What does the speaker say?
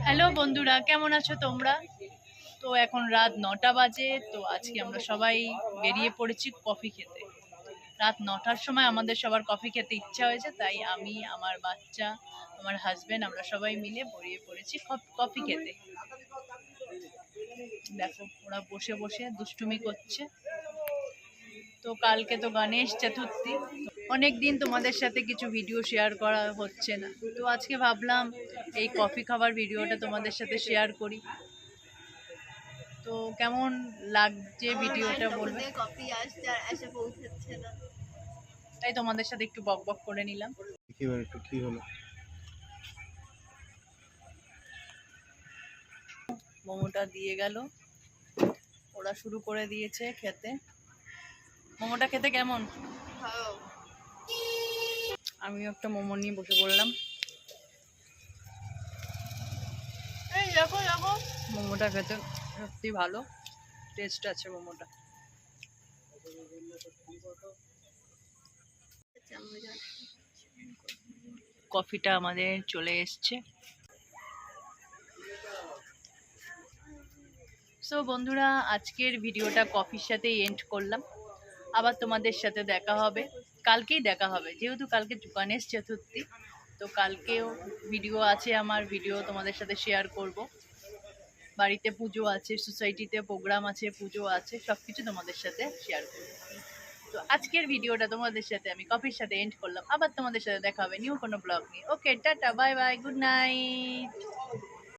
Hello বন্ধুরা, কেমন আছো তোমরা? তো এখন রাত 9টা বাজে। তো আজকে আমরা সবাই বেরিয়ে পড়েছি কফি খেতে। রাত 9টার সময় আমাদের সবার কফি খেতে ইচ্ছা হয়েছে, তাই আমি, আমার বাচ্চা, আমার হাজবেন্ড আমরা সবাই মিলে বেরিয়ে পড়েছি কফি খেতে। দেখো ওরা বসে বসে দুষ্টুমি করছে। তো কালকে তো গণেশ চতুর্থী, অনেক দিন তোমাদের সাথে কিছু ভিডিও শেয়ার করা হচ্ছে না, তো আজকে ভাবলাম এই কফি খাবার ভিডিওটা তোমাদের সাথে শেয়ার করি। তো কেমন লাগছে ভিডিওটা বলবে। কপি আসছে আর এসে পৌঁছাচ্ছে না। তাই তোমাদের সাথে একটু বক বক করে নিলাম। কি হলো? মোমোটা দিয়ে গেল, ওরা শুরু করে দিয়েছে খেতে। মোমোটা খেতে কেমন? ভালো। আমিও একটা মোমো নিয়ে বসে পড়লাম। এই দেখো দেখো। মোমোটা খেতে সত্যি ভালো টেস্ট আছে মোমোটা। কফিটা আমাদের চলে এসছে। সো বন্ধুরা, আজকের ভিডিওটা কফির সাথেই এন্ড করলাম। আবার তোমাদের সাথে দেখা হবে, কালকেই দেখা হবে, যেহেতু কালকে গণেশ চতুর্থী। তো কালকেও ভিডিও আছে, আমার ভিডিও তোমাদের সাথে শেয়ার করব। বাড়িতে পুজো আছে, সোসাইটিতে প্রোগ্রাম আছে, পুজো আছে, সব কিছু তোমাদের সাথে শেয়ার করব। তো আজকের ভিডিওটা তোমাদের সাথে আমি কফির সাথে এন্ড করলাম। আবার তোমাদের সাথে দেখা হবে নিউ কোনো ব্লগ নিয়ে। Okay, tata, bye bye, good night.